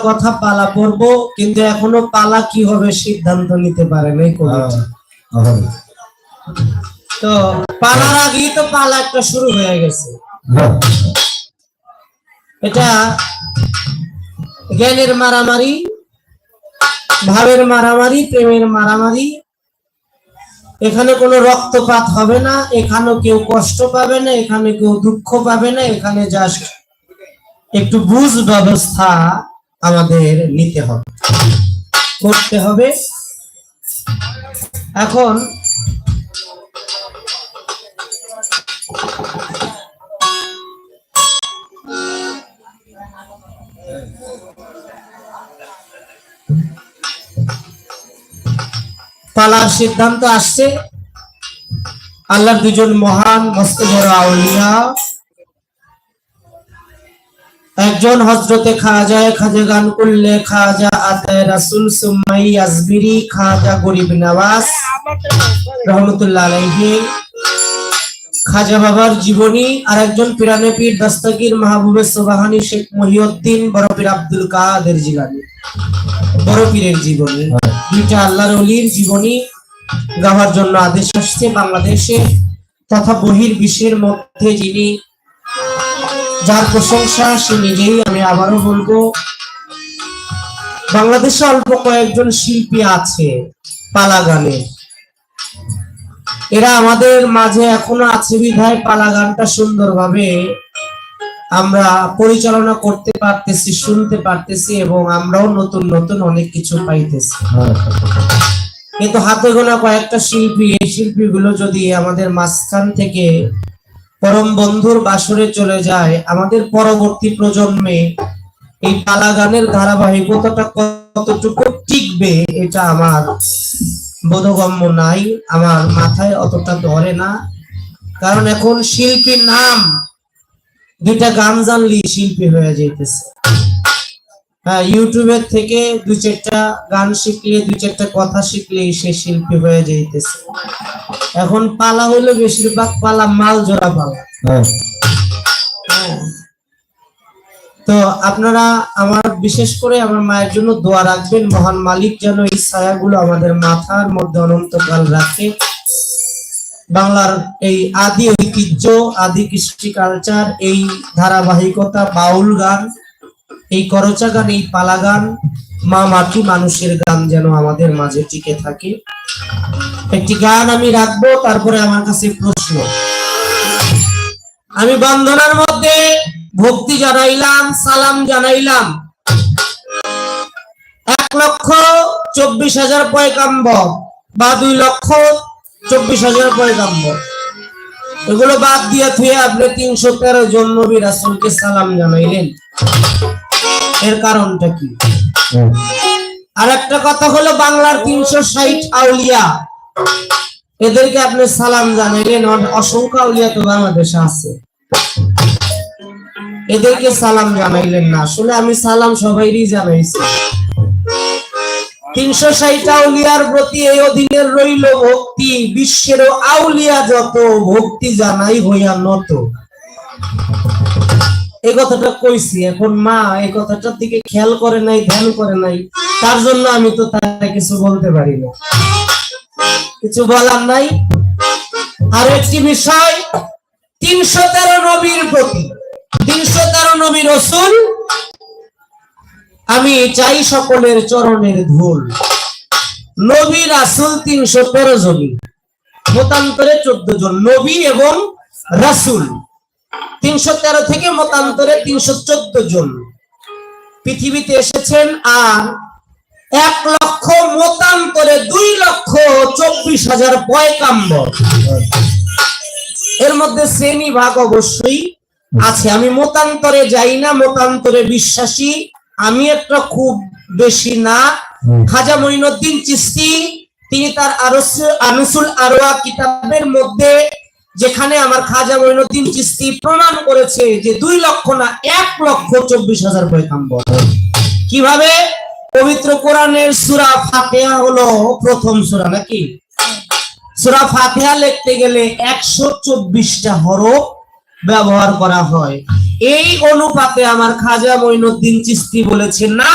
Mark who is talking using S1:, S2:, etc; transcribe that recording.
S1: কথা পালা পড়বো, কিন্তু এখনো পালা কি হবে সিদ্ধান্ত নিতে পারে নাই কবিতা। তো পালার আগেই তো পালা একটা শুরু হয়ে গেছে। এটা জ্ঞানের মারামারি, ভাবের মারামারি, প্রেমের মারামারি। এখানে কোনো রক্তপাত হবে না, এখানে কেউ কষ্ট পাবে না, এখানে কেউ দুঃখ পাবে না। এখানে জাস্ট একটু বুঝ ব্যবস্থা আমাদের নিতে হবে, করতে হবে। এখন পালার সিদ্ধান্ত আসছে। আল্লাহর দুজন মহান মস্ত বড় আউলিয়া, একজন হযরতে খাজা গান করলে খাজা আতায়ে রাসূল সুম্মাই আজমিরি খাজা গরিব নওয়াজ রহমতুল্লাহ আলাইহি, খাজা বাবার জীবনী। আর একজন পিরানে পীর দস্তগীর মাহবুবে সুবহানী শেখ মহিউদ্দিন বড় পীর আব্দুল কাদের জিলানী বড় পীরের জীবনী। দুইটা আল্লাহর ওলির জীবনী গাওয়ার জন্য আদেশ আসছে বাংলাদেশে তথা বহির বিশ্বের মধ্যে। যিনি যার প্রশংসা সে নিজেই, আমি আবারও বলবো, বাংলাদেশে অল্প কয়েকজন শিল্পী আছে পালা গানে। এরা আমাদের মাঝে এখনো আছে বিধায় পালা গানটা সুন্দরভাবে আমরা পরিচালনা করতে পারতেছি, শুনতে পারতেছি, এবং আমরাও নতুন নতুন অনেক কিছু পাইতেছি। কিন্তু হাতে গোনা কয়েকটা শিল্পী, এই শিল্পীগুলো যদি আমাদের মাঝখান থেকে পরম বন্ধুর বাসরে চলে যায়, আমাদের পরবর্তী প্রজন্মে এই পালা গানের ধারাবাহিকতাটা কতটুকু টিকবে এটা আমার বোধগম্য নাই, আমার মাথায় অতটা ধরে না। কারণ এখন শিল্পীর নাম, দুইটা গান জানলি শিল্পী হয়ে যেতেছে। হ্যাঁ, ইউটিউবের থেকে দুই চারটা গান শিখলে, দুই চারটা কথা শিখলে সে শিল্পী হয়ে যাইতেছে। এখন পালা হইলো বেশিরভাগ পালা মাল জোড়া পালা। তো আপনারা আমার বিশেষ করে আমার মায়ের জন্য দোয়া রাখবেন, মহান মালিক যেন এই ছায়াগুলো আমাদের মাথার মধ্যে অনন্তকাল রাখে। বাংলার এই আদি ঐতিহ্য, আদি কৃষ্টি কালচার, এই ধারাবাহিকতা, বাউল গান, এই করচা গান, এই পালা গান, মা মাটি মানুষের গান যেন আমাদের মাঝে টিকে থাকে। একটি গান আমি রাখবো, তারপরে আমার কাছে প্রশ্ন। আমি বন্ধনার মধ্যে ভক্তি জানাইলাম, সালাম জানাইলাম 1,24,000 পয়গাম্বর বা 2,24,000 পয়গাম্বর, এগুলো বাদ দিয়ে থুয়ে আপনি 313 জন নবী রাসূলকে সালাম জানাইলেন। এর কারণটা কি? আর একটা কথা হলো, বাংলার 360 আউলিয়া, এদেরকে আপনি সালাম জানাইলেন। অসংখ্য আউলিয়া তো বাংলাদেশে আছে, এদেরকে সালাম জানাইলেন না। আসলে আমি সালাম সবাইরই জানাইছি। 360 আউলিয়ার প্রতি এই অধীনের রইল ভক্তি, বিশ্বের আউলিয়া যত ভক্তি জানাই হইয়া নত। এই কথাটা কইছি। এখন মা এই কথাটার দিকে খেয়াল করে নাই, ধ্যান করে নাই, তার জন্য আমি তো তার কিছু বলতে পারি না, কিছু বলার নাই। আর একটি বিষয়, 313 নবীর প্রতি, 313 নবী রাসূল, আমি চাই সকলের চরণের ধুল। নবী রাসূল 313 জনই, মতান্তরে 14 জন নবী এবং রাসূল। 313 থেকে মতান্তরে 314 জন পৃথিবীতে এসেছেন। আর 1 লক্ষ মতান্তরে 2,24,000 পয়গাম্বর। এর মধ্যে শ্রেণী ভাগ অবশ্যই আছে। আমি মতান্তরে যাই না, মতান্তরে বিশ্বাসী আমি একটা খুব বেশি না। খাজা মঈনুদ্দিন চিশতি তিনি তার আনুসুল আরওয়া কিতাবের মধ্যে, যেখানে আমার খাজা মঈনুদ্দিন চিশতি প্রমাণ করেছে যে 2 লক্ষ না 1,24,000 পয়গাম্বর। কিভাবে? পবিত্র কোরআনের সূরা ফাতিহা হলো প্রথম সূরা, নাকি? সূরা ফাতিহা লিখতে গেলে 124টা হরফ ব্যবহার করা হয়। এই অনুপাতে আমার খাজা মঈনুদ্দিন চিশতি বলেছেন না,